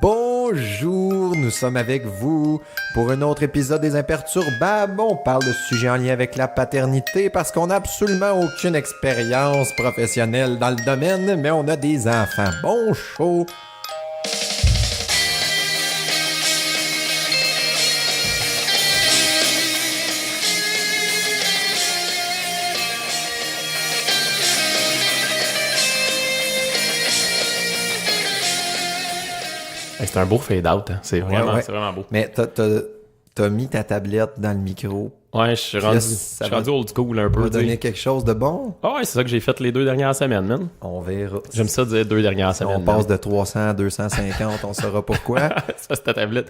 Bonjour, nous sommes avec vous pour un autre épisode des Imperturbables. On parle de sujets en lien avec la paternité parce qu'on n'a absolument aucune expérience professionnelle dans le domaine, mais on a des enfants. Bon show! C'est un beau fade-out, hein. C'est vraiment beau. Mais t'as mis ta tablette dans le micro. Ouais, je suis rendu old school un peu. Ça va donner quelque chose de bon? Ah ouais, c'est ça que j'ai fait les 2 dernières semaines, man. On verra. J'aime ça dire 2 dernières semaines. On passe de 300 à 250, on saura pourquoi. Ça, c'est ta tablette.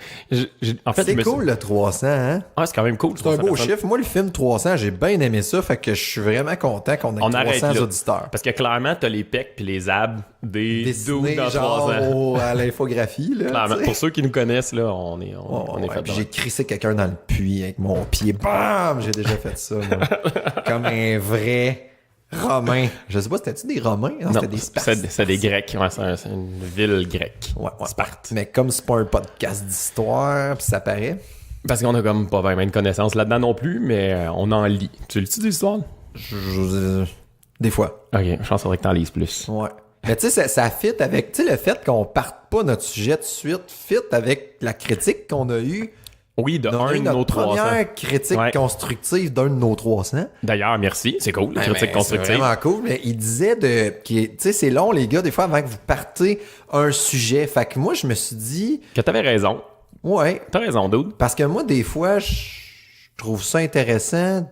En fait, c'est cool le 300, hein? Ah, c'est quand même cool. C'est un beau chiffre. Moi, le film 300, j'ai bien aimé ça, fait que je suis vraiment content qu'on ait 300 auditeurs. Parce que clairement, t'as les pecs puis les abs des dudes dans genre 3 ans. à l'infographie, là. Clairement. T'sais. Pour ceux qui nous connaissent, là, on est fait. Puis j'ai crissé quelqu'un dans le puits avec mon pied. Bam! J'ai déjà fait ça, moi. Comme un vrai Romain. Je sais pas, c'était-tu des Romains? Non, c'était des Spartiates. C'est des Grecs. Ouais, c'est une ville grecque. Ouais. Sparte. Mais comme c'est pas un podcast d'histoire, puis ça paraît. Parce qu'on a comme pas vraiment de connaissances là-dedans non plus, mais on en lit. Tu lis-tu des histoires? Des fois. Ok, je pense qu'il faudrait que t'en lises plus. Ouais. Mais tu sais, ça fit avec, tu sais, le fait qu'on parte pas notre sujet de suite, fit avec la critique qu'on a eue. Oui, de un de nos 300. Première critique constructive d'un de nos 300. D'ailleurs, merci, c'est cool, la critique constructive. C'est vraiment cool, mais il disait tu sais, c'est long, les gars, des fois, avant que vous partez un sujet. Fait que moi, je me suis dit... Que t'avais raison. Ouais. T'as raison, dude. Parce que moi, des fois, je trouve ça intéressant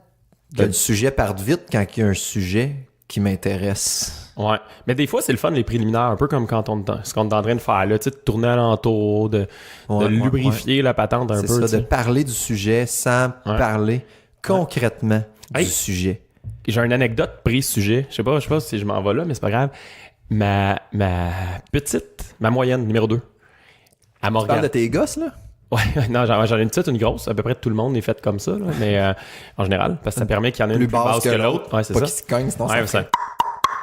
que le sujet parte vite quand il y a un sujet qui m'intéresse. Ouais. Mais des fois, c'est le fun, les préliminaires, un peu comme quand ce qu'on est en train de faire là, tu sais, de tourner alentour, de lubrifier la patente un peu. C'est ça, de parler du sujet sans parler concrètement du sujet. J'ai une anecdote pré-sujet. Je sais pas si je m'en vais là, mais c'est pas grave. Ma moyenne, numéro 2. Tu parles de tes gosses, là? Ouais, non, j'en ai une petite, une grosse. À peu près tout le monde est fait comme ça, là, mais en général, parce que ça permet qu'il y en ait une plus basse que l'autre. Ouais, c'est pas ça. Qu'ils se cognent, sinon ça.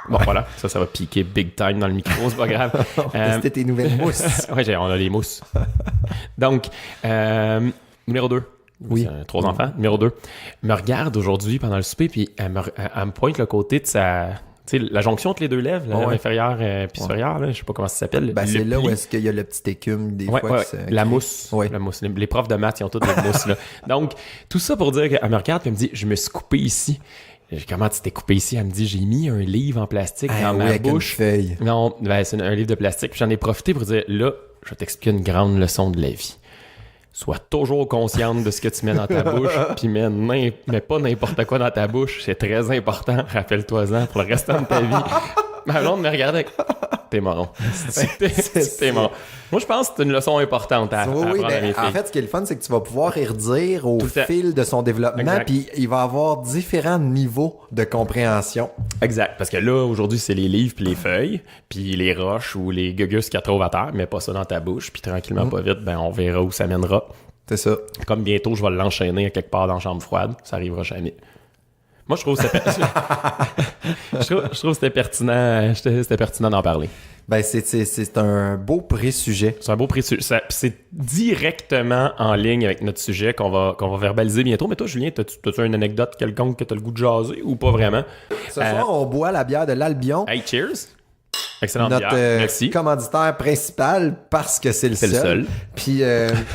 Bon, voilà, ça va piquer big time dans le micro, c'est pas grave. C'était tes nouvelles mousses. Oui, on a les mousses. Donc, numéro 2. Oui. 3 enfants. Numéro 2. Me regarde aujourd'hui pendant le souper, puis elle me pointe le côté de sa... Tu sais, la jonction entre les deux lèvres, la lèvre inférieure puis supérieure, là, je sais pas comment ça s'appelle. Ben, c'est là où est-ce qu'il y a le petit écume des fois. La mousse. Ouais. La mousse. Les profs de maths, ils ont toutes des mousses, là. Donc, tout ça pour dire qu'elle me regarde et elle me dit, je me suis coupé ici. Comment tu t'es coupé ici? Elle me dit, j'ai mis un livre en plastique dans ma bouche. Une feuille. Non, c'est un livre de plastique. Puis j'en ai profité pour dire, là, je vais t'expliquer une grande leçon de la vie. Sois toujours consciente de ce que tu mets dans ta bouche, puis mets pas n'importe quoi dans ta bouche. C'est très important. Rappelle-toi-en pour le restant de ta vie. Ma blonde me regardait. T'es marrant. T'es marrant. Moi, je pense que c'est une leçon importante à apprendre à mes filles. En fait, ce qui est le fun, c'est que tu vas pouvoir y redire au fil de son développement, puis il va avoir différents niveaux de compréhension. Exact. Parce que là, aujourd'hui, c'est les livres puis les feuilles, puis les roches ou les gugus qu'elle trouve à terre. Mets pas ça dans ta bouche, puis tranquillement, pas vite, on verra où ça mènera. C'est ça. Comme bientôt, je vais l'enchaîner à quelque part dans la chambre froide. Ça arrivera jamais. Moi, je trouve que c'était pertinent. C'était pertinent d'en parler. Ben, c'est un beau pré-sujet. C'est un beau pré-sujet. C'est directement en ligne avec notre sujet qu'on va verbaliser bientôt. Mais toi, Julien, t'as-tu une anecdote quelconque que t'as le goût de jaser ou pas vraiment? Ce soir, on boit la bière de l'Albion. Hey, cheers! Excellente notre bière. Merci. Commanditaire principal parce que c'est le seul. Puis,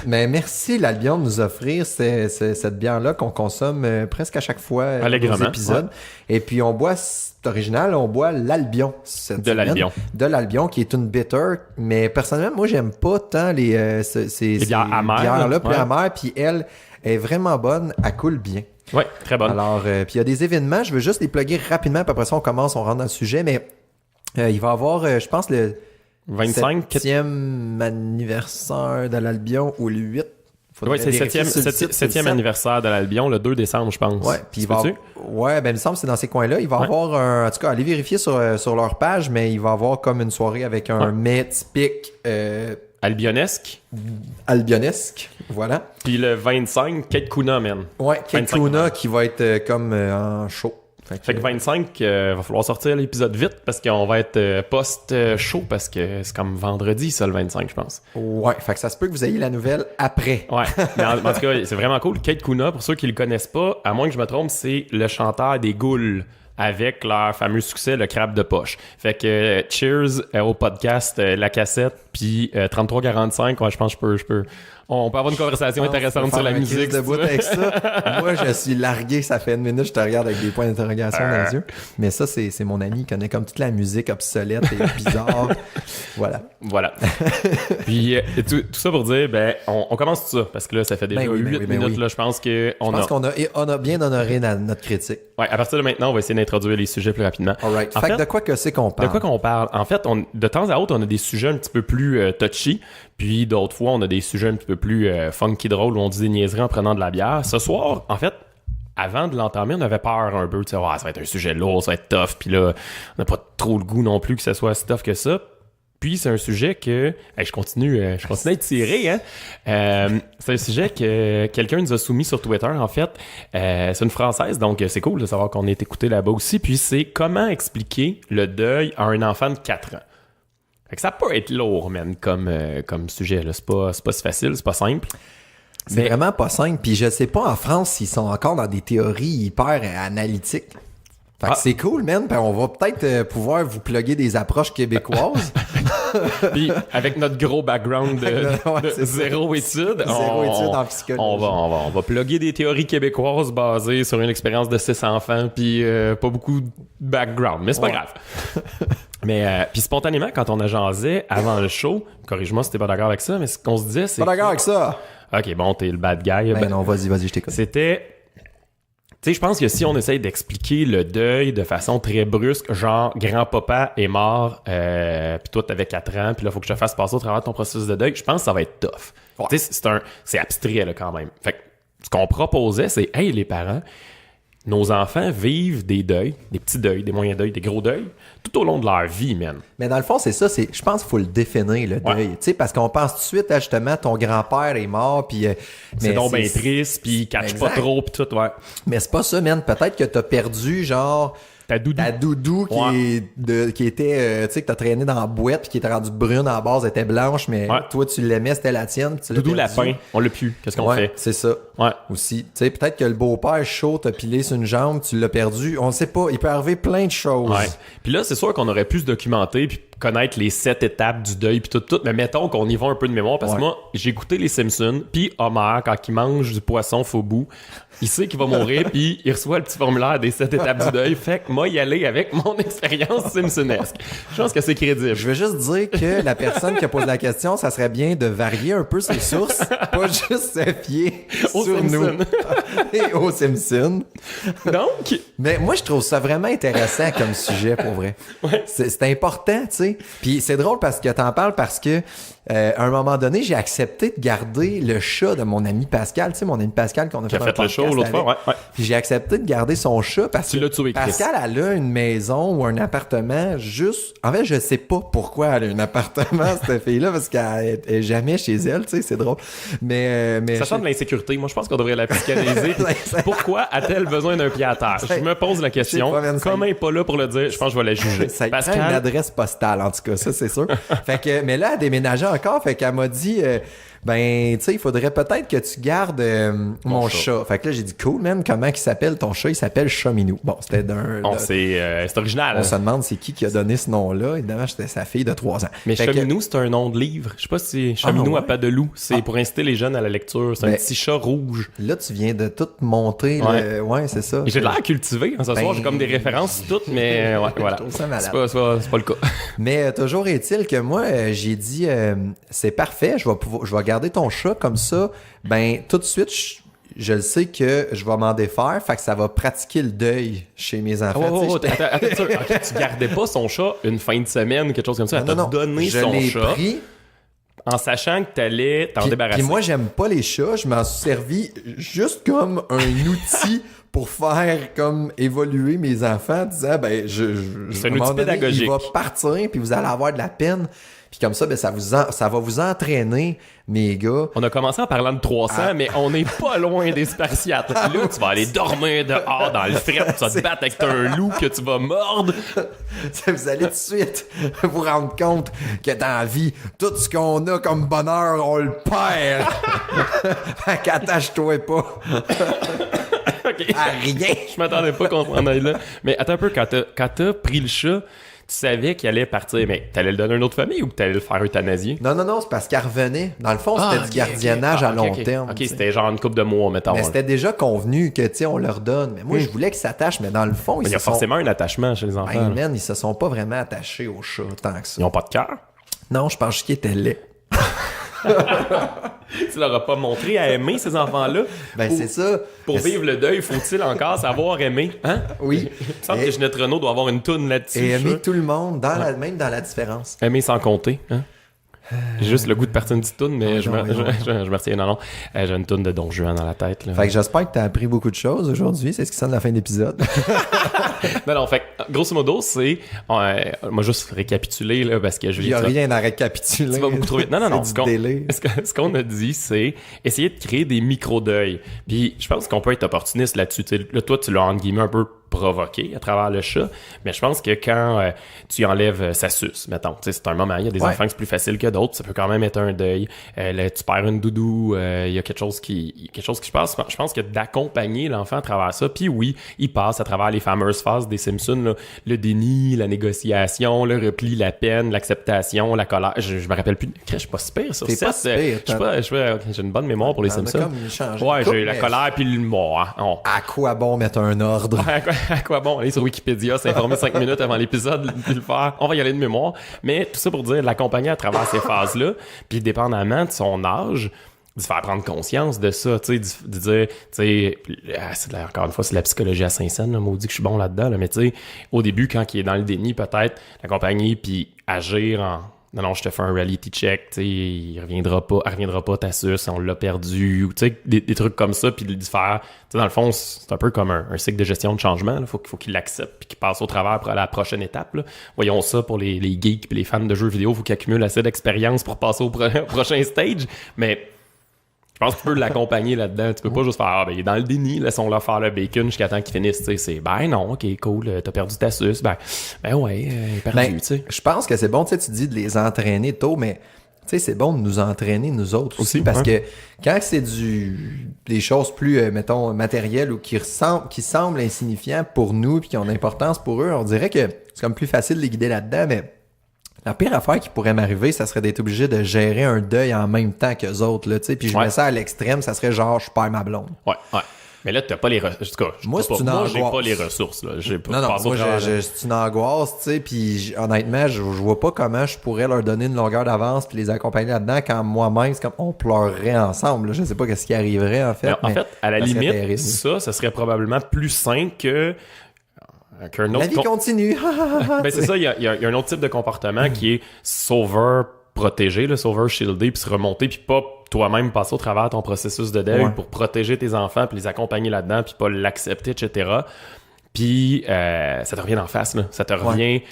mais merci l'Albion de nous offrir cette bière-là qu'on consomme presque à chaque fois dans nos épisodes. Ouais. Et puis, on boit, c'est original, on boit l'Albion. De l'Albion, qui est une bitter. Mais personnellement, moi, j'aime pas tant ces bières bières-là, plus amères. Puis elle est vraiment bonne, elle coule bien. Oui, très bonne. Alors, puis il y a des événements, je veux juste les plugger rapidement, puis après ça, on rentre dans le sujet, mais il va y avoir, je pense, le 7e anniversaire de l'Albion ou le 8. Oui, c'est le 7e anniversaire de l'Albion, le 2 décembre, je pense. Ouais, puis il me semble que c'est dans ces coins-là. Il va y avoir en tout cas, allez vérifier sur leur page, mais il va y avoir comme une soirée avec un mets typique albionesque, voilà. Puis le 25, Kate Kuna, man. Ouais, Kate Kuna qui va être comme en show. Fait que 25, va falloir sortir l'épisode vite parce qu'on va être post-show parce que c'est comme vendredi, ça, le 25, je pense. Ouais, fait que ça se peut que vous ayez la nouvelle après. Ouais, mais en tout cas, c'est vraiment cool. Kate Kuna, pour ceux qui le connaissent pas, à moins que je me trompe, c'est le chanteur des Ghouls avec leur fameux succès, le crabe de poche. Fait que cheers au podcast La Cassette, puis 3345, ouais, je pense que je peux... On peut avoir une conversation intéressante sur la musique. Debout avec ça. Moi, je suis largué, ça fait une minute, je te regarde avec des points d'interrogation dans les yeux. Mais ça, c'est mon ami, il connaît comme toute la musique obsolète et bizarre. Voilà. Puis tout ça pour dire, on commence tout ça, parce que là, ça fait déjà 8 minutes, là, je pense qu'on a bien honoré notre critique. Ouais, à partir de maintenant, on va essayer d'introduire les sujets plus rapidement. Alright. Fait que de quoi que c'est qu'on parle? De quoi qu'on parle? En fait, de temps à autre, on a des sujets un petit peu plus touchy, puis d'autres fois, on a des sujets un petit peu plus funky drôle où on dit des niaiseries en prenant de la bière. Ce soir, en fait, avant de l'entamer, on avait peur un peu, tu sais, ça va être un sujet lourd, ça va être tough, puis là, on n'a pas trop le goût non plus que ça soit si tough que ça. Puis c'est un sujet que... je continue à être tiré, hein? C'est un sujet que quelqu'un nous a soumis sur Twitter, en fait. C'est une Française, donc c'est cool de savoir qu'on est écouté là-bas aussi. Puis c'est comment expliquer le deuil à un enfant de 4 ans. Fait que ça peut être lourd, man, comme sujet, là. C'est pas si facile, c'est pas simple. C'est vraiment pas simple. Puis je sais pas en France s'ils sont encore dans des théories hyper analytiques. Fait que c'est cool, man. On va peut-être pouvoir vous plugger des approches québécoises. Puis, avec notre gros background de zéro étude, en psychologie. On va plugger des théories québécoises basées sur une expérience de 6 enfants, puis pas beaucoup de background. Mais c'est pas grave. Mais puis spontanément, quand on a jasé avant le show, corrige-moi si t'es pas d'accord avec ça, mais ce qu'on se disait, c'est... Pas d'accord avec ça? OK, bon, t'es le bad guy. Non, vas-y, je t'écoute. C'était... Tu sais, je pense que si on essaye d'expliquer le deuil de façon très brusque, genre grand-papa est mort, puis toi t'avais 4 ans, puis là faut que je te fasse passer au travers de ton processus de deuil, je pense que ça va être tough. Ouais. Tu sais, c'est abstrait là quand même. Fait que ce qu'on proposait, c'est hey les parents, nos enfants vivent des deuils, des petits deuils, des moyens deuils, des gros deuils, tout au long de leur vie, man. Mais dans le fond, c'est ça, je pense qu'il faut le définir, le deuil. Tu sais, parce qu'on pense tout de suite à justement ton grand-père est mort, puis... c'est donc bien triste, puis il catch pas trop, puis tout, ouais. Mais c'est pas ça, man. Peut-être que t'as perdu, genre... Ta doudou qui était, tu sais, que t'as traîné dans la boîte puis qui était rendue brune à la base, elle était blanche, mais toi, tu l'aimais, c'était la tienne. Doudou lapin, on l'a pu. Qu'est-ce qu'on fait? C'est ça. Ouais. Aussi. Tu sais, peut-être que le beau-père chaud t'a pilé sur une jambe, tu l'as perdu. On sait pas. Il peut arriver plein de choses. Ouais. Puis là, c'est sûr qu'on aurait pu se documenter puis connaître les 7 étapes du deuil puis tout. Mais mettons qu'on y va un peu de mémoire parce que moi, j'ai écouté les Simpsons puis Homer, quand il mange du poisson faux bout, il sait qu'il va mourir puis il reçoit le petit formulaire des 7 étapes du deuil. Fait que moi, y aller avec mon expérience simpsonesque. Je pense que c'est crédible. Je veux juste dire que la personne qui a posé la question, ça serait bien de varier un peu ses sources, pas juste se fier sur nous et aux Simpsons. Donc, mais moi, je trouve ça vraiment intéressant comme sujet, pour vrai. Ouais. C'est important, tu sais. Puis c'est drôle parce que t'en parles parce que à un moment donné, j'ai accepté de garder le chat de mon ami Pascal, tu sais, mon ami Pascal qu'on a fait un podcast le show l'autre fois, ouais. Puis j'ai accepté de garder son chat parce que Pascal, elle a une maison ou un appartement juste... En fait, je sais pas pourquoi elle a un appartement, cette fille-là, parce qu'elle est jamais chez elle, tu sais, c'est drôle. Mais ça sent de l'insécurité. Moi, je pense qu'on devrait la psychanalyser. Pourquoi a-t-elle besoin d'un pied à terre? Je me pose la question. Comme elle n'est pas là pour le dire, je pense que je vais la juger. Ça Pascal... prend une adresse postale, en tout cas, ça, c'est sûr. Fait que, mais là, elle a déménagé encore, fait qu'elle m'a dit... tu sais, il faudrait peut-être que tu gardes mon chat. Fait que là, j'ai dit, cool, man, comment il s'appelle ton chat? Il s'appelle Chaminou. Bon, c'était c'est original. On se demande c'est qui a donné ce nom-là. Évidemment, c'était sa fille de 3 ans. Mais Chaminou, c'est un nom de livre. Je sais pas si Chaminou à pas de loup. C'est pour inciter les jeunes à la lecture. C'est un petit chat rouge. Là, tu viens de tout monter. Ouais, c'est ça. J'ai l'air cultivé. Ce soir, j'ai comme des références toutes, mais voilà. C'est pas le cas. Mais toujours est-il que moi, j'ai dit, c'est parfait, je vais garder ton chat comme ça, tout de suite, je le sais que je vais m'en défaire, fait que ça va pratiquer le deuil chez mes enfants. Attends, tu gardais pas son chat une fin de semaine ou quelque chose comme ça? Elle t'a donné son chat. Je l'ai pris en sachant que t'allais t'en débarrasser. Puis moi, j'aime pas les chats, je m'en suis servi juste comme un outil pour faire comme évoluer mes enfants en disant, c'est un outil pédagogique. Il va partir, puis vous allez avoir de la peine. Puis comme ça, ben, ça va vous entraîner, mes gars. On a commencé en parlant de 300, mais on n'est pas loin des Spartiates. Là, tu vas aller dormir dehors dans le fret, tu vas te battre avec un loup que tu vas mordre. Vous allez tout de suite vous rendre compte que dans la vie, tout ce qu'on a comme bonheur, on le perd. Fait qu'attache-toi pas. Okay. À rien. Je m'attendais pas qu'on s'en aille là. Mais attends un peu, quand t'as pris le chat, tu savais qu'il allait partir, mais t'allais le donner à une autre famille ou t'allais le faire euthanasier? Non, c'est parce qu'elle revenait. Dans le fond, c'était du gardiennage à long terme. OK, c'était genre une couple de mois, mettons. Mais c'était déjà convenu que, tu sais, on leur donne. Mais moi, je voulais qu'ils s'attachent, mais dans le fond, il y a forcément un attachement chez les enfants. Ben, man, ils se sont pas vraiment attachés au chat tant que ça. Ils ont pas de cœur? Non, je pense qu'ils étaient laids. Tu leur as pas montré à aimer ces enfants-là? Ben, c'est ça. Pour vivre le deuil, faut-il encore savoir aimer? Hein? Oui. Il me semble que Ginette Renault doit avoir une toune là-dessus. Et aimer tout le monde, même dans la différence. Aimer sans compter, hein? J'ai juste le goût de partir une petite toune, mais je me retiens. Non. J'ai une toune de Don Juan dans la tête. Là. Fait que j'espère que t'as appris beaucoup de choses aujourd'hui. C'est ce qui sonne la fin de l'épisode. non, fait grosso modo, c'est... moi, juste récapituler, là, parce que Il n'y a rien à récapituler. Tu vas beaucoup trop vite. Non. Ce qu'on a dit, c'est essayer de créer des micro-deuils. Puis je pense qu'on peut être opportuniste là-dessus. Là, toi, tu l'as, entre guillemets, un peu provoqué à travers le chat, mais je pense que quand tu enlèves sa suce, mettons, c'est un moment, il y a des enfants que c'est plus facile que d'autres, ça peut quand même être un deuil, là, tu perds une doudou, il y a quelque chose qui se passe. Je pense que d'accompagner l'enfant à travers ça, puis oui, il passe à travers les fameuses phases des Simpsons, là, le déni, la négociation, le repli, la peine, l'acceptation, la colère. Je me rappelle plus, je suis pas si pire sur ça. J'ai une bonne mémoire pour les Simpsons. Ouais, j'ai la colère puis le mot. À quoi bon mettre un ordre? À quoi bon aller sur Wikipédia, s'informer 5 minutes avant l'épisode, puis le faire. On va y aller de mémoire. Mais tout ça pour dire, l'accompagner à travers ces phases-là, puis dépendamment de son âge, de faire prendre conscience de ça, tu sais, de dire, tu sais, encore une fois, c'est la psychologie à Saint-Saëns, là, maudit que je suis bon là-dedans, là, mais tu sais, au début, quand il est dans le déni, peut-être, l'accompagner, puis agir en... Non, je te fais un reality check, tu sais, elle reviendra pas ta suce, on l'a perdu, ou tu sais, des trucs comme ça, puis de le faire, tu sais, dans le fond, c'est un peu comme un cycle de gestion de changement, il faut qu'il l'accepte, puis qu'il passe au travers pour la prochaine étape, là. Voyons ça pour les geeks puis les fans de jeux vidéo, il faut qu'ils accumulent assez d'expérience pour passer au prochain stage, mais... Je pense que tu peux l'accompagner là-dedans. Tu peux pas juste faire, il est dans le déni, laissons-le faire le bacon jusqu'à temps qu'il finisse. C'est, non, ok, cool, t'as perdu ta suce. Ben ouais, perdu, tu sais. Je pense que c'est bon, tu dis de les entraîner tôt, mais tu sais, c'est bon de nous entraîner, nous autres aussi, parce que quand c'est des choses plus, mettons, matérielles ou qui semblent insignifiants pour nous puis qui ont d'importance pour eux, on dirait que c'est comme plus facile de les guider là-dedans, mais la pire affaire qui pourrait m'arriver, ça serait d'être obligé de gérer un deuil en même temps qu'eux autres, là, tu sais. Puis je mets ça à l'extrême, ça serait genre, je perds ma blonde. Ouais. Mais là, t'as pas les ressources. Moi, j'ai pas les ressources, là. C'est une angoisse, tu sais. Puis honnêtement, je vois pas comment je pourrais leur donner une longueur d'avance puis les accompagner là-dedans quand moi-même, c'est comme on pleurerait ensemble, là. Je sais pas qu'est-ce qui arriverait, en fait. En fait, à la limite, ça serait probablement plus simple que... La vie continue. C'est ça, il y a un autre type de comportement qui est sauveur protégé, le sauveur shieldé, puis se remonter, puis pas toi-même passer au travers de ton processus de deuil pour protéger tes enfants, puis les accompagner là-dedans, puis pas l'accepter, etc. Puis ça te revient en face, là. Ça te revient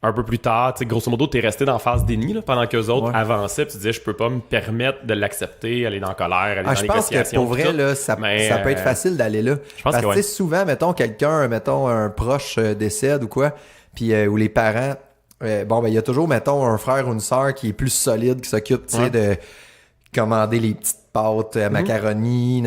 un peu plus tard. Tu sais, grosso modo, t'es resté dans la phase déni là, pendant qu'eux autres avançaient, puis tu disais, je peux pas me permettre de l'accepter, aller dans la colère, aller dans les négociations. Je pense que pour vrai, là, ça peut être facile d'aller là. Parce que souvent, mettons, un proche décède ou quoi, puis où les parents, il y a toujours, mettons, un frère ou une sœur qui est plus solide, qui s'occupe, tu sais, de commander les petites pâtes à macaroni,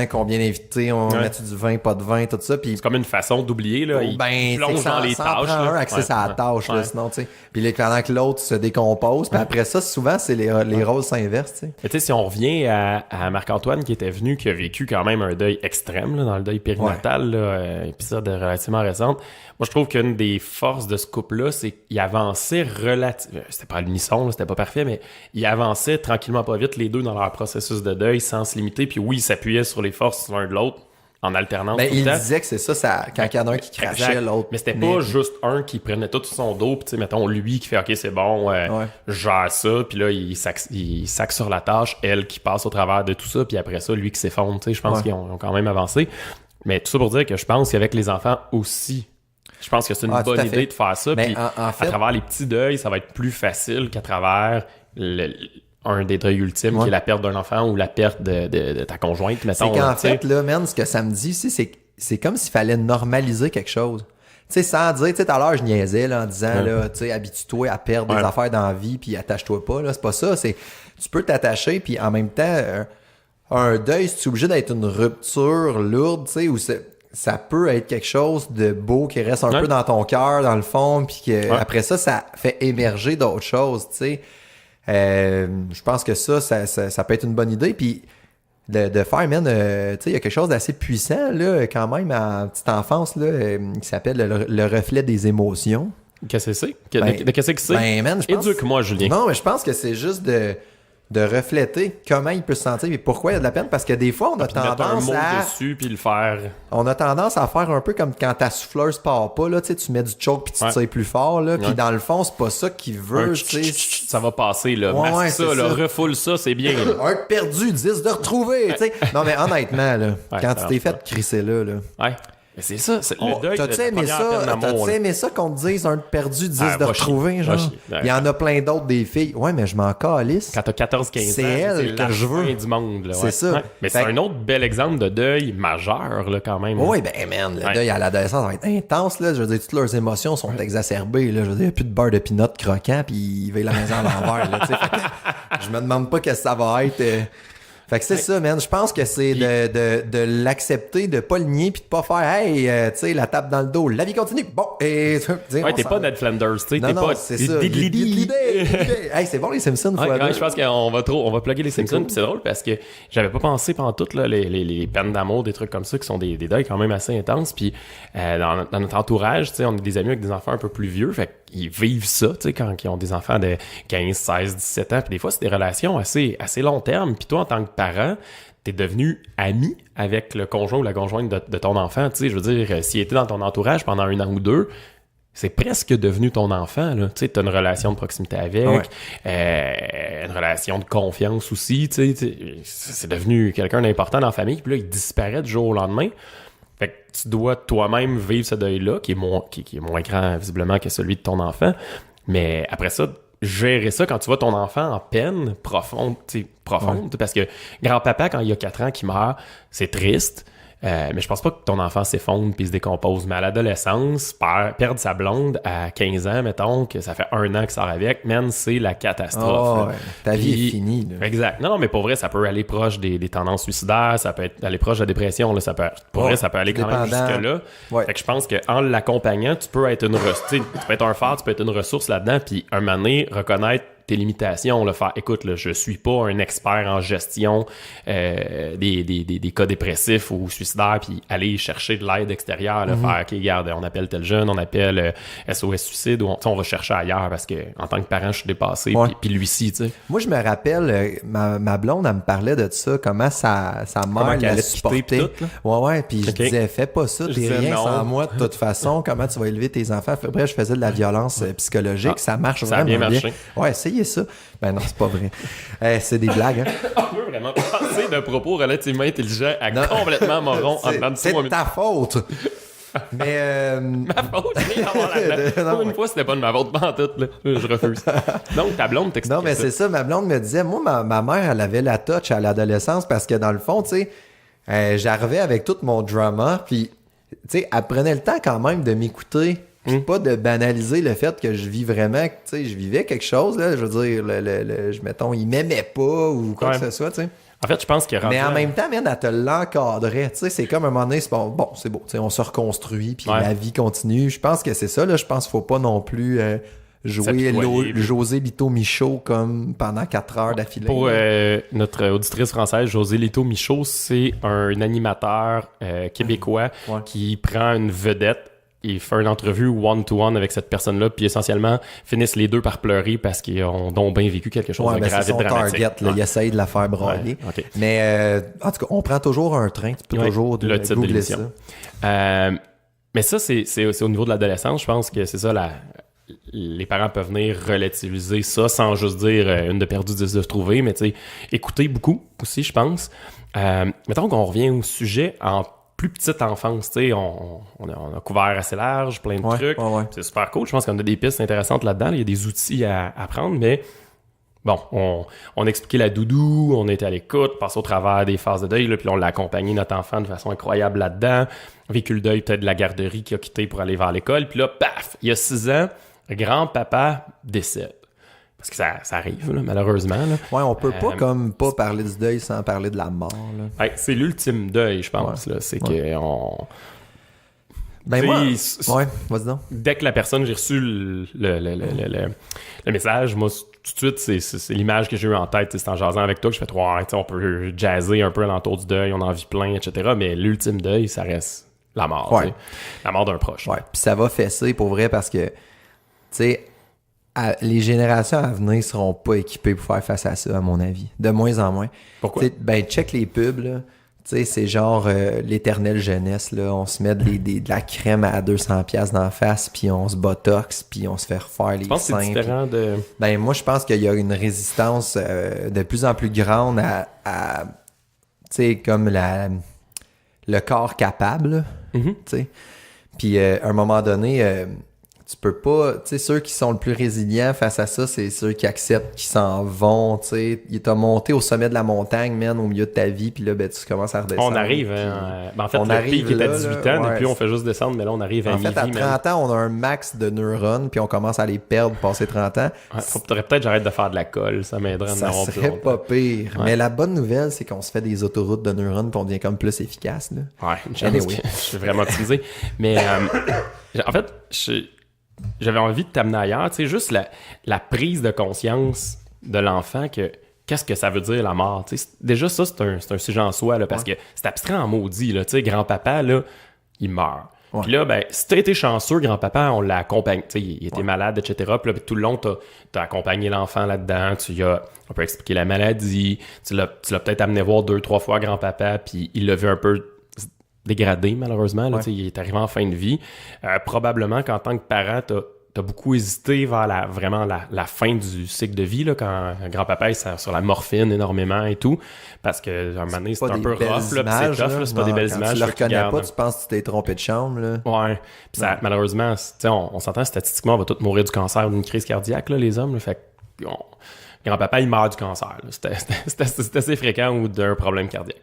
combien d'invités, on met du vin, pas de vin, tout ça. Puis c'est comme une façon d'oublier, là. Il plonge dans les tâches. Un accès à la tâche, là, sinon, tu sais. Puis pendant que l'autre se décompose, puis après ça, souvent, c'est les rôles s'inversent, tu sais. Mais tu sais, si on revient à Marc-Antoine qui était venu, qui a vécu quand même un deuil extrême, là, dans le deuil périnatal, là, épisode relativement récent. Moi, je trouve qu'une des forces de ce couple-là, c'est qu'il avançait relativement... C'était pas à l'unisson, là, c'était pas parfait, mais il avançait tranquillement pas vite, les deux, dans leur processus de deuil, sans se limiter. Puis oui, ils s'appuyaient sur les forces l'un de l'autre, en alternance tout le temps. Il disait que c'est ça quand il y en a un qui crachait, l'autre. Mais c'était pas juste un qui prenait tout sur son dos, puis tu sais, mettons, lui qui fait « OK, c'est bon, je gère ça », puis là, il sac sur la tâche, elle qui passe au travers de tout ça, puis après ça, lui qui s'effondre, tu sais, je pense qu'ils ont quand même avancé. Mais tout ça pour dire que je pense qu'avec les enfants aussi, Je pense que c'est une bonne idée de faire ça. Puis en fait, à travers les petits deuils, ça va être plus facile qu'à travers un des deuils ultimes, qui est la perte d'un enfant ou la perte de ta conjointe. Mettons, c'est qu'en fait, là, man, ce que ça me dit, c'est comme s'il fallait normaliser quelque chose. Tu sais, sans dire, tu sais, tout à l'heure, je niaisais là, en disant, là, tu sais, habitue-toi à perdre des affaires dans la vie, puis attache-toi pas. Là, c'est pas ça. Tu peux t'attacher, puis en même temps, un deuil, c'est obligé d'être une rupture lourde, tu sais, où ça peut être quelque chose de beau qui reste un peu dans ton cœur, dans le fond, puis que après ça fait émerger d'autres choses, tu sais. Je pense que ça peut être une bonne idée, puis de faire, man, tu sais, il y a quelque chose d'assez puissant, là, quand même, en petite enfance, là, qui s'appelle le reflet des émotions. Qu'est-ce que c'est? Qu'est-ce que c'est? Ben, man, éduque-moi, Julien. Non, mais je pense que c'est juste de refléter comment il peut se sentir et pourquoi il y a de la peine, parce que des fois on a tendance mettre un mot dessus puis le faire. On a tendance à faire un peu comme quand ta souffleuse part pas là, tu sais, tu mets du choke puis tu tires plus fort là, puis dans le fond c'est pas ça qu'il veut, tu sais, ça va passer là, masque ça là, refoule ça, c'est bien. Un perdu, 10 de retrouver, tu sais. Non mais honnêtement là, quand tu t'es fait crisser là. Ouais. Mais c'est ça, c'est le deuil. T'as-tu aimé ça qu'on te dise un de perdu, 10 de retrouver, genre? Il y en a plein d'autres des filles. Ouais, mais je m'en calisse. Quand t'as 14-15 ans, c'est elle que je veux. Du monde, là, c'est ça. Ouais. Mais c'est un autre bel exemple de deuil majeur, là, quand même. Oui, ben, man, le deuil à l'adolescence va être intense, là. Je veux dire, toutes leurs émotions sont exacerbées, là. Je veux dire, il n'y a plus de beurre de pinot croquant, puis ils veillent la maison à l'envers, là, tu sais. Je me demande pas qu'est-ce que ça va être. Fait que c'est ça, man. Je pense que c'est de l'accepter, de pas le nier, puis de pas faire, hey, tu sais, la tape dans le dos. La vie continue. Bon, et t'es pas Ned Flanders, tu sais. Non, non, c'est ça. Hey, c'est bon les Simpsons. Je pense qu'on va plugger les Simpsons. Puis c'est drôle parce que j'avais pas pensé pendant tout là, les peines d'amour, des trucs comme ça qui sont des deuils quand même assez intenses. Puis dans notre entourage, tu sais, on a des amis avec des enfants un peu plus vieux. Fait qu'ils vivent ça, tu sais, quand ils ont des enfants de 15, 16, 17 ans. Puis des fois, c'est des relations assez long terme. Puis toi, en tant que parent, t'es devenu ami avec le conjoint ou la conjointe de ton enfant. Tu sais, je veux dire, s'il était dans ton entourage pendant 1 an ou 2, c'est presque devenu ton enfant, là. Tu sais, t'as une relation de proximité avec, une relation de confiance aussi, tu sais. C'est devenu quelqu'un d'important dans la famille. Puis là, il disparaît du jour au lendemain. Fait que tu dois toi-même vivre ce deuil-là, qui est moins grand, visiblement, que celui de ton enfant. Mais après ça, gérer ça quand tu vois ton enfant en peine profonde, parce que grand-papa, quand il a 4 ans, qui meurt, c'est triste. Mais je pense pas que ton enfant s'effondre puis se décompose. Mais à l'adolescence, perdre sa blonde à 15 ans, mettons, que ça fait 1 an qu'il sort avec, man, c'est la catastrophe. Ta vie est finie. Là. Exact. Non, mais pour vrai, ça peut aller proche des tendances suicidaires, ça peut aller proche de la dépression. Là, pour vrai, ça peut aller quand même jusque-là. Ouais. Fait que je pense qu'en l'accompagnant, tu peux être tu peux être un phare, tu peux être une ressource là-dedans, puis un moment donné, reconnaître tes limitations, là, faire écoute, là, je suis pas un expert en gestion des cas dépressifs ou suicidaires, puis aller chercher de l'aide extérieure, là, faire OK, regarde, on appelle tel jeune, on appelle SOS suicide, ou on va chercher ailleurs parce que en tant que parent, je suis dépassé, puis lui-ci, tu sais. Moi, je me rappelle, ma blonde, elle me parlait de ça, comment sa mère la supportait. Puis je disais, fais pas ça, t'es rien sans moi de toute façon, comment tu vas élever tes enfants. Bref, je faisais de la violence psychologique, ça marche vraiment bien. Ça a bien marché. Ouais, essayez ça. Ben non, c'est pas vrai. C'est des blagues, hein. On peut vraiment passer d'un propos relativement intelligent à complètement moron en dedans de 3 minutes. C'est ta faute! Mais ma faute, une fois, c'était pas de ma faute, pas en tout, là. Je refuse. Donc, ta blonde t'explique. Non, mais c'est ça, ma blonde me disait, moi, ma mère, elle avait la touch à l'adolescence parce que dans le fond, tu sais, j'arrivais avec tout mon drama, puis, tu sais, elle prenait le temps quand même de m'écouter. Pas de banaliser le fait que je vis vraiment, tu sais, je vivais quelque chose, là, je veux dire, mettons, il m'aimait pas ou quoi que ce soit, tu sais. En fait, je pense que... Mais en même temps, man, elle te l'encadrait, tu sais, c'est comme un moment donné, c'est bon, c'est beau, tu sais, on se reconstruit, puis la vie continue. Je pense que c'est ça, là, je pense qu'il faut pas non plus jouer José Lito Michaud comme pendant 4 heures d'affilée. Pour notre auditrice française, José Lito Michaud, c'est un animateur québécois qui prend une vedette. Il fait une entrevue one-to-one avec cette personne-là, puis essentiellement, finissent les deux par pleurer parce qu'ils ont donc bien vécu quelque chose de grave et dramatique. Target, là, il essaye de la faire brailler. Mais en tout cas, on prend toujours un train. Tu peux toujours googler ça. Mais ça, c'est au niveau de l'adolescence. Je pense que c'est ça, les parents peuvent venir relativiser ça sans juste dire une de perdue, 10 de trouver, mais tu sais, écouter beaucoup aussi, je pense. Mettons qu'on revient au sujet en plus petite enfance, tu sais, on a couvert assez large, plein de trucs. Ouais. C'est super cool. Je pense qu'on a des pistes intéressantes là-dedans. Il y a des outils à prendre, mais bon, on expliquait la doudou, on était à l'écoute, passé au travers des phases de deuil, là, puis on l'a accompagné notre enfant de façon incroyable là-dedans. Vécu le deuil peut-être de la garderie qui a quitté pour aller vers l'école. Puis là, paf, il y a 6 ans, grand-papa décède. Parce que ça arrive, là, malheureusement. Là. Ouais, on peut pas parler du deuil sans parler de la mort. Là. Ouais, c'est l'ultime deuil, je pense. Là. C'est que Ben moi, vas-y donc. Dès que la personne, j'ai reçu le message, moi, tout de suite, c'est l'image que j'ai eue en tête. C'est en jasant avec toi que je fais on peut jazzer un peu alentour du deuil, on en vit plein, etc. Mais l'ultime deuil, ça reste la mort. Ouais. La mort d'un proche. Ouais, puis ça va fesser pour vrai parce que, tu sais, les générations à venir seront pas équipées pour faire face à ça, à mon avis. De moins en moins. Pourquoi? T'sais, ben, check les pubs, là. Tu sais, c'est genre l'éternelle jeunesse, là. On se met de la crème à 200$ dans la face, puis on se botox, puis on se fait refaire les seins. Je pense que c'est différent de... Ben, moi, je pense qu'il y a une résistance de plus en plus grande à tu sais, comme le corps capable, tu sais. Puis, à un moment donné... tu peux pas, tu sais, ceux qui sont le plus résilients face à ça, c'est ceux qui acceptent, qui s'en vont, tu sais. Il t'a monté au sommet de la montagne, man, au milieu de ta vie, puis là, ben, tu commences à redescendre. On arrive, en fait, le pic est à 18 ans, depuis on fait juste descendre, mais là, on arrive à mi-vie. En fait, à 30 ans, on a un max de neurones, puis on commence à les perdre passé 30 ans. Ouais, faudrait peut-être que j'arrête de faire de la colle, ça m'aiderait à en avoir plus longtemps. Ça serait pas pire. Ouais. Mais la bonne nouvelle, c'est qu'on se fait des autoroutes de neurones, puis on devient comme plus efficace, là. Ouais, je suis vraiment optimisé. Mais, en fait, j'avais envie de t'amener ailleurs, tu sais, juste la prise de conscience de l'enfant que qu'est-ce que ça veut dire la mort, tu sais. Déjà ça, c'est un sujet en soi, là, parce que c'est abstrait en maudit, là, tu sais, grand-papa, là, il meurt. Ouais. Puis là, ben, si t'as été chanceux, grand-papa, on l'a accompagné, tu sais, il était malade, etc. Puis là, tout le long, t'as accompagné l'enfant là-dedans, on peut expliquer la maladie, tu l'as peut-être amené voir 2-3 fois grand-papa, puis il l'a vu un peu dégradé, malheureusement. Là, il est arrivé en fin de vie. Probablement qu'en tant que parent, t'as beaucoup hésité vers la fin du cycle de vie, là, quand grand-papa est sur la morphine énormément et tout, parce que un moment donné, c'est un peu rough, là, c'est tough, là, c'est pas des belles images. Tu le reconnais pas, tu penses que tu t'es trompé de chambre. Là. Ouais. Puis ça, malheureusement, on s'entend statistiquement, on va tous mourir du cancer ou d'une crise cardiaque, là, les hommes. Là, fait que grand-papa, il meurt du cancer. C'est assez fréquent ou d'un problème cardiaque.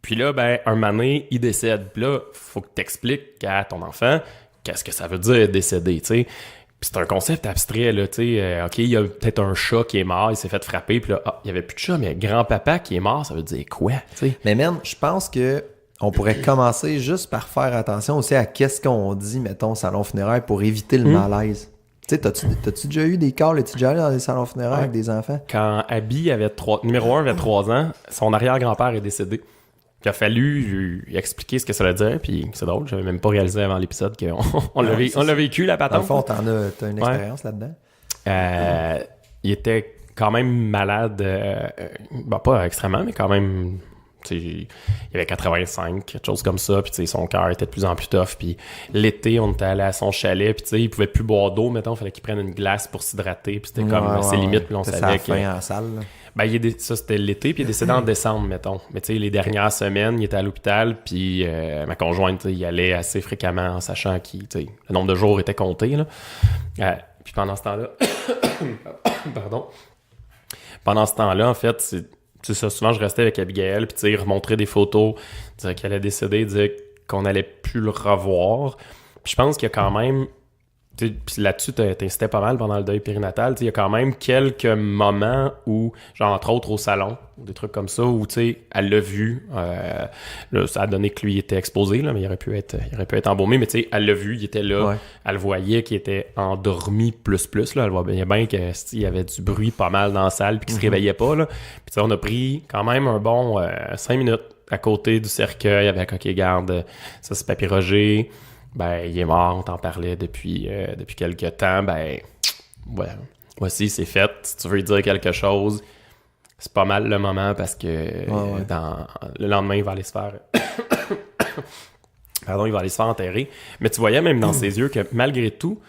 Puis là, ben, un moment donné, il décède. Puis là, faut que tu expliques à ton enfant qu'est-ce que ça veut dire décéder, tu sais. Puis c'est un concept abstrait, là, tu sais. OK, il y a peut-être un chat qui est mort, il s'est fait frapper, puis là, il y avait plus de chat, mais grand-papa qui est mort, ça veut dire quoi, tu sais? Mais même, je pense que on pourrait commencer juste par faire attention aussi à qu'est-ce qu'on dit, mettons, au salon funéraire pour éviter le malaise. Tu sais, t'as-tu déjà eu des calls, es-tu déjà allé dans des salons funéraires avec des enfants? Quand Abby numéro 1 avait 3 ans, son arrière-grand-père est décédé. Il a fallu lui expliquer ce que ça veut dire, puis c'est drôle, j'avais même pas réalisé avant l'épisode qu'on l'a vécu, la patente. Dans le fond, t'as une expérience là-dedans? Il était quand même malade, pas extrêmement, mais quand même, il avait 85, quelque chose comme ça, puis son cœur était de plus en plus tough, puis l'été, on était allé à son chalet, puis il pouvait plus boire d'eau, mettons, il fallait qu'il prenne une glace pour s'hydrater, puis c'était comme ses limites, puis on savait que... en salle, là. Ben, ça, c'était l'été, puis il est décédé en décembre, mettons. Mais tu sais, les dernières semaines, il était à l'hôpital, puis ma conjointe, il allait assez fréquemment en sachant que le nombre de jours était compté, là. Puis pendant ce temps-là... Pardon. Pendant ce temps-là, en fait, c'est ça, souvent, je restais avec Abigail, puis il remontrait des photos, dire qu'elle allait décéder, dire qu'on allait plus le revoir. Puis je pense qu'il y a quand même... Puis là-dessus, t'incitais pas mal pendant le deuil périnatal. Il y a quand même quelques moments où, genre entre autres au salon, des trucs comme ça, où elle l'a vu. Là, ça a donné que lui était exposé, là, mais il aurait pu être embaumé. Mais elle l'a vu, il était là. Ouais. Elle voyait qu'il était endormi plus. Là. Elle voyait bien qu'il y avait du bruit pas mal dans la salle puis qu'il se réveillait pas. Là. Puis on a pris quand même un bon 5 minutes à côté du cercueil avec OK, garde, ça c'est Papy Roger. Ben, il est mort, on t'en parlait depuis quelques temps. Ben, ouais, voici, c'est fait. Si tu veux lui dire quelque chose, c'est pas mal le moment parce que le lendemain, il va aller se faire... Pardon, il va aller se faire enterrer. Mais tu voyais même dans ses yeux que malgré tout,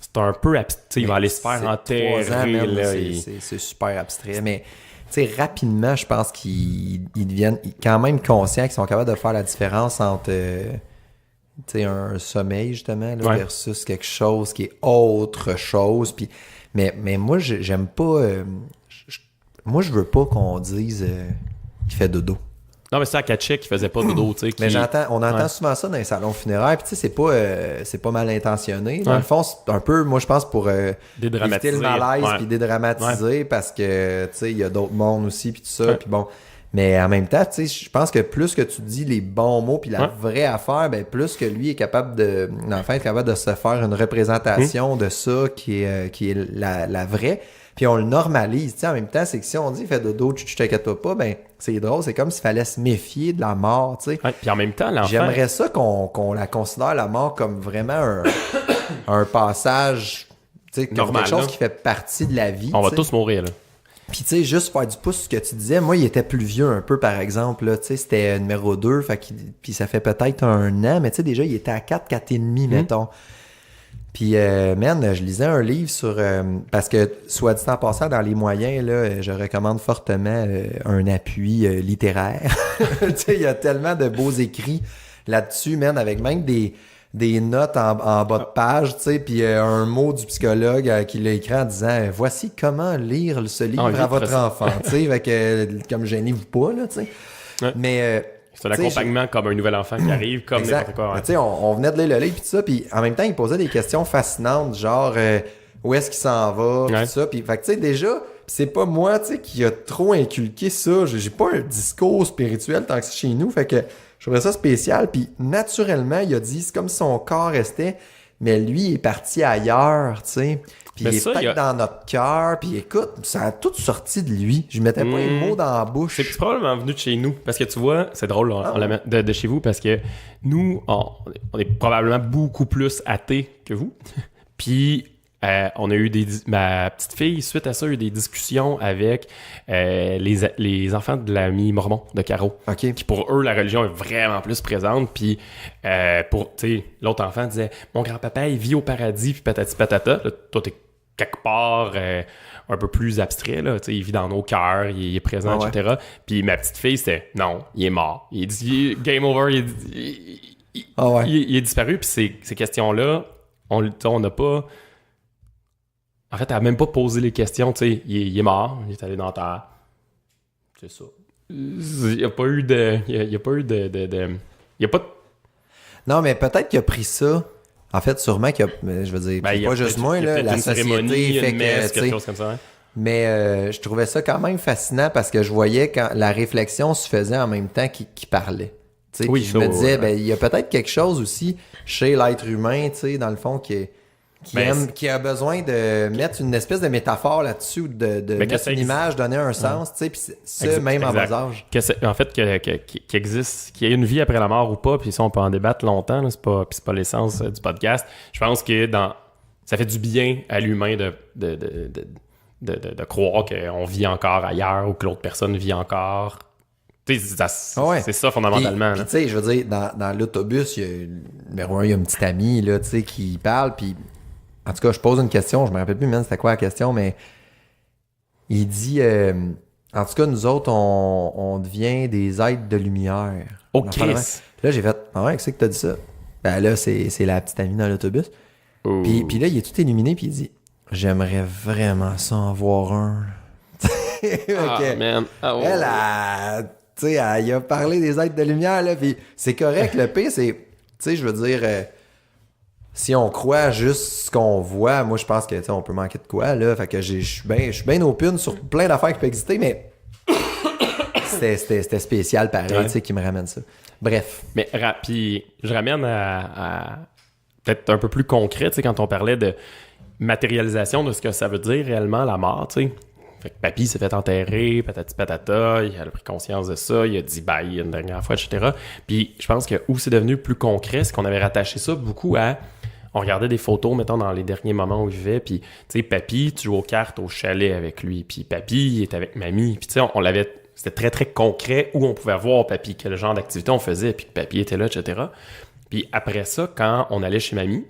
c'est un peu abstrait. Il va aller se faire enterrer. 3 ans, même, c'est super abstrait. Mais sais, rapidement, je pense qu'ils deviennent quand même conscients qu'ils sont capables de faire la différence entre tu sais, un sommeil, justement, là, versus quelque chose qui est autre chose. Puis, mais moi, j'aime pas... moi, je veux pas qu'on dise qu'il fait dodo. Non, mais c'est à Katchek qui faisait pas dodo, tu sais. Mais on entend souvent ça dans les salons funéraires, puis tu sais, c'est pas mal intentionné. Dans le fond, c'est un peu, moi, je pense, pour éviter le malaise, puis dédramatiser, parce que, tu sais, il y a d'autres mondes aussi, puis tout ça, puis bon. Mais en même temps, tu sais, je pense que plus que tu dis les bons mots, puis la vraie affaire, ben plus que lui est capable de, enfin, être capable de se faire une représentation de ça qui est la vraie. Puis on le normalise, tu sais, en même temps, c'est que si on dit « fais dodo, tu t'inquiètes pas », ben c'est drôle, c'est comme s'il fallait se méfier de la mort, tu sais. Ouais, puis en même temps, l'enfant... J'aimerais ça qu'on la considère, la mort, comme vraiment un passage, tu sais, comme quelque chose qui fait partie de la vie. On va tous mourir, là. Puis tu sais, juste faire du pouce sur ce que tu disais, moi, il était plus vieux un peu, par exemple, là, tu sais, c'était numéro 2, puis ça fait peut-être 1 an, mais tu sais, déjà, il était à 4 et demi, mettons. Puis, je lisais un livre sur... parce que, soit dit en passant, dans les moyens, là, je recommande fortement un appui littéraire. Tu sais, il y a tellement de beaux écrits là-dessus, avec même des notes en bas de page, tu sais, puis un mot du psychologue qui l'a écrit en disant « Voici comment lire ce livre à votre enfant. » Tu sais, fait que, comme gênez-vous pas, là, tu sais. Ouais. Mais... c'est un accompagnement comme un nouvel enfant qui arrive, comme n'importe quoi. Ouais. Tu sais, on venait de lire le livre pis tout ça, puis en même temps, il posait des questions fascinantes, genre où est-ce qu'il s'en va, pis tout ça. Puis, fait que tu sais, déjà, c'est pas moi, tu sais, qui a trop inculqué ça. J'ai pas un discours spirituel tant que c'est chez nous, fait que je trouvais ça spécial. Puis naturellement, il a dit, c'est comme si son corps restait, mais lui, il est parti ailleurs, tu sais. Puis il est peut-être dans notre cœur. Puis écoute, ça a tout sorti de lui. Je mettais pas les mots dans la bouche. C'est probablement venu de chez nous. Parce que tu vois, c'est drôle de chez vous parce que nous, on est probablement beaucoup plus athées que vous. Puis on a eu ma petite fille, suite à ça, a eu des discussions avec les enfants de l'ami mormon de Caro. Okay. Qui pour eux, la religion est vraiment plus présente. Puis pour, tu sais, l'autre enfant disait « Mon grand-papa, il vit au paradis, puis patati patata. » Là, toi, t'es quelque part un peu plus abstrait, là. Tu sais, il vit dans nos cœurs, il est présent, etc. Puis ma petite fille, c'était « Non, il est mort. Il est dit « Game over. » Il est disparu. Puis ces questions-là, on n'a pas... En fait, elle n'a même pas posé les questions. Tu sais, il est mort, il est allé dans la terre. C'est ça. Il n'y a pas eu de... Il n'y a pas eu de... Il n'y a pas de... Non, mais peut-être qu'il a pris ça... En fait, sûrement qu'il y a, je veux dire, pas juste moi, là, la société fait que, quelque chose comme ça, hein? Mais je trouvais ça quand même fascinant parce que je voyais quand la réflexion se faisait en même temps qu'il parlait. Tu sais, je me disais, il y a peut-être quelque chose aussi chez l'être humain, tu sais, dans le fond, qui a besoin de mettre une espèce de métaphore là-dessus, de mettre une image, donner un sens, tu sais, puis ça, même en bas âge. En fait, qu'il existe, qu'il y ait une vie après la mort ou pas, puis ça, on peut en débattre longtemps, là, c'est pas l'essence du podcast. Je pense que ça fait du bien à l'humain de croire qu'on vit encore ailleurs ou que l'autre personne vit encore. C'est ça fondamentalement. Puis tu sais, je veux dire, dans l'autobus, numéro 1, il y a un petit ami là, tu sais, qui parle, puis en tout cas, je pose une question, je me rappelle plus même c'était quoi la question, mais il dit en tout cas, nous autres, on devient des êtres de lumière. OK. Là, j'ai fait qu'est-ce que t'as dit ça? Ben là, c'est la petite amie dans l'autobus. Puis là, il est tout illuminé, puis il dit j'aimerais vraiment ça en voir un. Man. Elle a... Tu sais, il a parlé des êtres de lumière, là, puis c'est correct. Le pire, c'est, tu sais, je veux dire, si on croit juste ce qu'on voit, moi, je pense que, tu sais, on peut manquer de quoi, là. Fait que je suis bien open sur plein d'affaires qui peuvent exister, mais c'était spécial, pareil, tu sais, qui me ramène ça. Bref. Mais, puis, je ramène à peut-être un peu plus concret, tu sais, quand on parlait de matérialisation de ce que ça veut dire réellement, la mort, tu sais. Fait que papy s'est fait enterrer, patati patata, il a pris conscience de ça, il a dit bye une dernière fois, etc. Puis je pense que où c'est devenu plus concret, c'est qu'on avait rattaché ça beaucoup à... On regardait des photos, mettons, dans les derniers moments où il vivait, puis tu sais, papy, tu joues aux cartes au chalet avec lui, puis papy, il est avec mamie, puis tu sais, on l'avait... C'était très, très concret où on pouvait voir papy, quel genre d'activité on faisait, puis que papy était là, etc. Puis après ça, quand on allait chez mamie,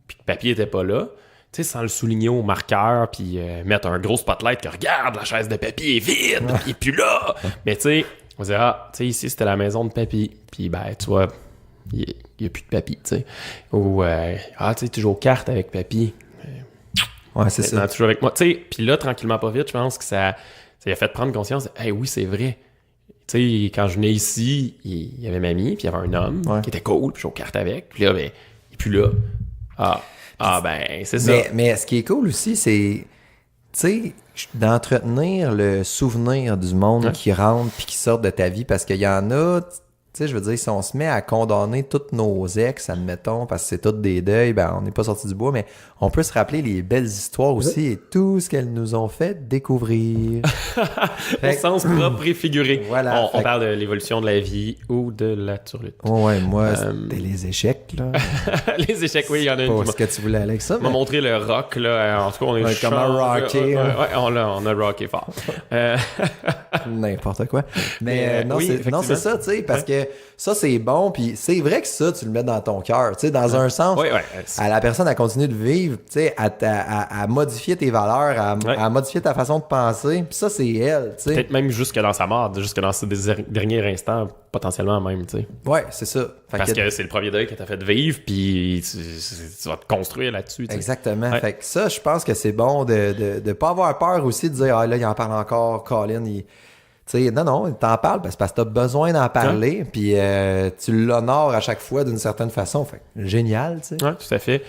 puis que papy était pas là, tu sais, sans le souligner au marqueur, puis mettre un gros spotlight que regarde, la chaise de papy est vide, il est plus là. Mais tu sais, on se dit, tu sais, ici, c'était la maison de papy. Puis, ben, tu vois, il n'y a plus de papy, tu sais. Ou, tu sais, toujours aux cartes avec papy. Ouais, c'est ça. Toujours avec moi. Tu sais, puis là, tranquillement, pas vite, je pense que ça a fait prendre conscience. Oui, c'est vrai. Tu sais, quand je venais ici, il y avait mamie, puis il y avait un homme qui était cool, puis je joue aux cartes avec. Puis là, ben, il est plus là. Ben, c'est ça. Mais ce qui est cool aussi, c'est, tu sais, d'entretenir le souvenir du monde qui rentre puis qui sort de ta vie, parce qu'il y en a, tu sais, je veux dire, si on se met à condamner toutes nos ex, admettons, parce que c'est toutes des deuils, ben on n'est pas sorti du bois, mais on peut se rappeler les belles histoires aussi et tout ce qu'elles nous ont fait découvrir. Au sens propre et figuré. Voilà. On parle de l'évolution de la vie ou de la turlute. Ouais, moi, c'était les échecs, là. Les échecs, oui, il y en a une. Est-ce que tu voulais aller avec ça? On m'a montré le rock, là. En tout cas, on est comme un rocké. On a rocké fort. N'importe quoi. Mais non, c'est ça, tu sais, parce que ça, c'est bon, puis c'est vrai que ça, tu le mets dans ton cœur, tu sais, dans un sens, à la personne à continuer de vivre, tu sais, à modifier tes valeurs, à modifier ta façon de penser, puis ça, c'est elle, tu sais. Peut-être même jusque dans sa mort, jusque dans ses derniers instants, potentiellement même, tu sais. Ouais, c'est ça. Parce que c'est le premier deuil que t'as fait vivre, puis tu vas te construire là-dessus, tu sais. Exactement. Fait que ça, je pense que c'est bon de pas avoir peur aussi, de dire, là, il en parle encore, Colin, t'sais, non, t'en parles parce que t'as besoin d'en parler, puis tu l'honores à chaque fois d'une certaine façon. Fait génial, tu sais. Ouais, tout à fait.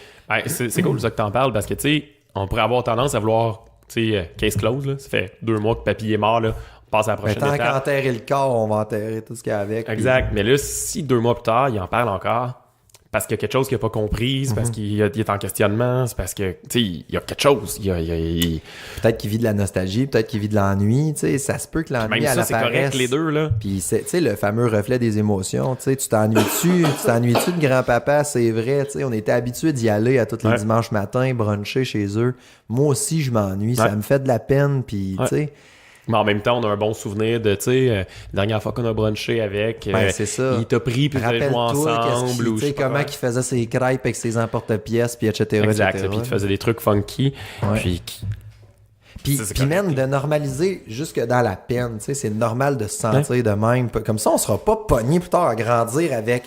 C'est cool ça que t'en parles parce que, tu sais, on pourrait avoir tendance à vouloir, tu sais, case close, là. Ça fait 2 mois que papy est mort, là. On passe à la prochaine étape. Tant qu'enterrer le corps, on va enterrer tout ce qu'il y a avec. Exact. Mais là, si 2 mois plus tard, il en parle encore, parce qu'il y a quelque chose qu'il n'a pas compris, c'est parce qu'il est en questionnement, c'est parce que, tu sais, il y a quelque chose. Peut-être qu'il vit de la nostalgie, peut-être qu'il vit de l'ennui, tu sais, ça se peut que l'ennui, même ça, c'est correct, les deux, là. Puis, tu sais, le fameux reflet des émotions, tu sais, tu t'ennuies-tu de grand-papa, c'est vrai, tu sais, on était habitués d'y aller à tous les dimanches matins, bruncher chez eux. Moi aussi, je m'ennuie, ça me fait de la peine, puis, tu sais... Mais en même temps, on a un bon souvenir de, tu sais, la dernière fois qu'on a brunché avec, c'est ça. Il t'a pris, puis vous avez joué ensemble. Tu sais, comment il faisait ses crêpes avec ses emporte-pièces, puis etc. Exact, puis il te faisait des trucs funky. Puis même de normaliser jusque dans la peine, tu sais, c'est normal de se sentir de même. Comme ça, on sera pas pogné plus tard à grandir avec...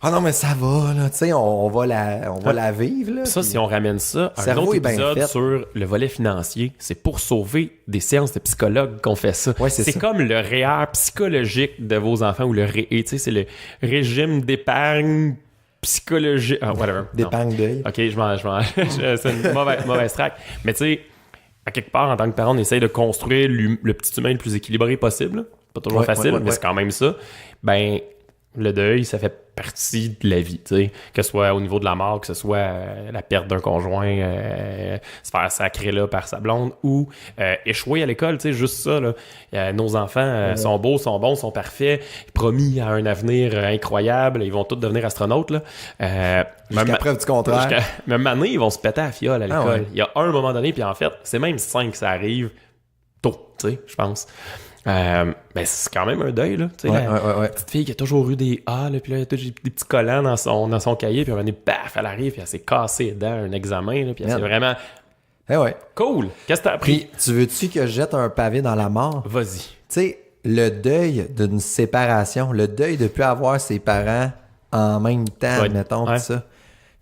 Ah non, mais ça va, là, tu sais, on va la vivre, là. Ça, si on ramène ça à un autre épisode sur le volet financier, c'est pour sauver des séances de psychologues qu'on fait ça. Ouais, c'est comme le REER psychologique de vos enfants ou tu sais, c'est le régime d'épargne psychologique. Whatever. D'épargne d'œil. OK, c'est une mauvaise track. Mais tu sais, à quelque part, en tant que parent, on essaye de construire le petit humain le plus équilibré possible. Pas toujours facile, mais c'est quand même ça. Ben, le deuil, ça fait partie de la vie, tu sais, que ce soit au niveau de la mort, que ce soit la perte d'un conjoint, se faire sacrer là par sa blonde ou échouer à l'école, tu sais, juste ça, là. Nos enfants sont beaux, sont bons, sont parfaits, promis à un avenir incroyable, ils vont tous devenir astronautes, là. Jusqu'à preuve du contraire. Même année, ils vont se péter à la fiole à l'école. Il y a un moment donné, puis en fait, c'est même 5 que ça arrive tôt, tu sais, je pense. Ben c'est quand même un deuil, là. Tu sais, la petite fille qui a toujours eu des A, là, puis là, il y a toujours des petits collants dans son cahier, puis paf, elle arrive, puis elle s'est cassée les dents un examen, là, puis elle s'est vraiment... Cool! Qu'est-ce que t'as appris? Puis, tu veux-tu que je jette un pavé dans la mort? Vas-y. Tu sais, le deuil d'une séparation, le deuil de ne plus avoir ses parents en même temps, admettons, tout ça.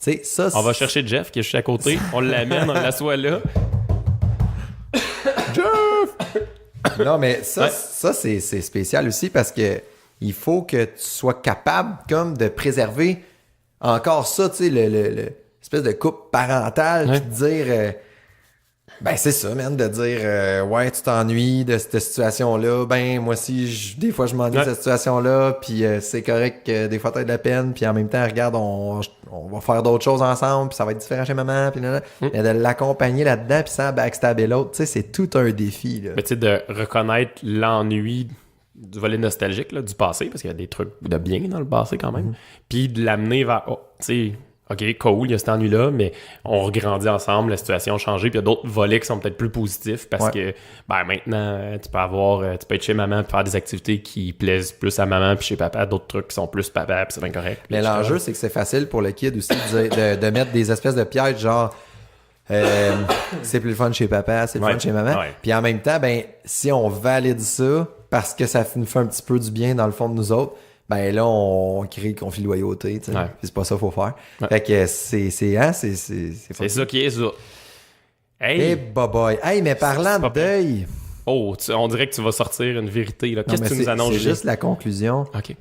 Tu sais, ça... On va chercher Jeff, qui est juste à côté, on l'amène, on l'assoit là. Jeff! Non, mais ça c'est spécial aussi parce que il faut que tu sois capable comme de préserver encore ça, tu sais, l'espèce de couple parental, puis de dire ben c'est ça, man, de dire ouais, tu t'ennuies de cette situation-là, ben moi aussi, des fois je m'ennuie de cette situation-là, puis c'est correct que des fois t'as de la peine, puis en même temps, regarde, on va faire d'autres choses ensemble, puis ça va être différent chez maman, puis mais de l'accompagner là-dedans, puis sans backstabber l'autre, tu sais, c'est tout un défi, là. Mais tu sais, de reconnaître l'ennui du volet nostalgique, là, du passé, parce qu'il y a des trucs de bien dans le passé quand même, puis de l'amener vers, tu sais... OK, cool, il y a cet ennui-là, mais on regrandit ensemble, la situation a changé, puis il y a d'autres volets qui sont peut-être plus positifs parce que ben maintenant, tu peux être chez maman et faire des activités qui plaisent plus à maman, puis chez papa, d'autres trucs qui sont plus papa, puis c'est bien correct. Mais l'enjeu, c'est que c'est facile pour le kid aussi de mettre des espèces de pièges, genre C'est plus le fun chez papa, c'est le fun chez maman. Ouais. Puis en même temps, ben si on valide ça parce que ça nous fait un petit peu du bien dans le fond de nous autres, ben là, on crée le conflit de loyauté. Ouais. C'est pas ça qu'il faut faire. Ouais. Fait que c'est ça qui est ça. Hey, boy. Hey, mais parlant de deuil... Oh, on dirait que tu vas sortir une vérité. Là. Qu'est-ce que tu nous annonces? C'est juste la conclusion. OK.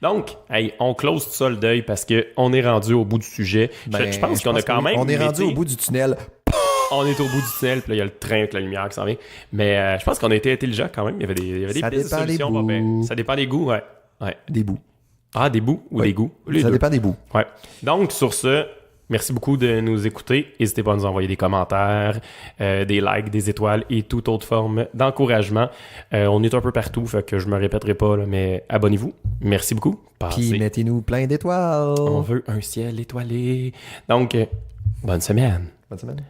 Donc, hey, on close tout ça le deuil parce qu'on est rendu au bout du sujet. Je pense qu'on a quand même... On est rendu au bout du tunnel. On est au bout du tunnel, puis là, il y a le train avec la lumière qui s'en vient. Mais je pense qu'on a été intelligent quand même. Il y avait des pistes de solutions. Ça dépend des goûts, ouais. Des bouts. Ah, des bouts ou des goûts? Ça dépend des bouts. Ouais. Donc, sur ce... Merci beaucoup de nous écouter. N'hésitez pas à nous envoyer des commentaires, des likes, des étoiles et toute autre forme d'encouragement. On est un peu partout, fait que je me répéterai pas, là, mais abonnez-vous. Merci beaucoup. Puis mettez-nous plein d'étoiles. On veut un ciel étoilé. Donc, bonne semaine. Bonne semaine.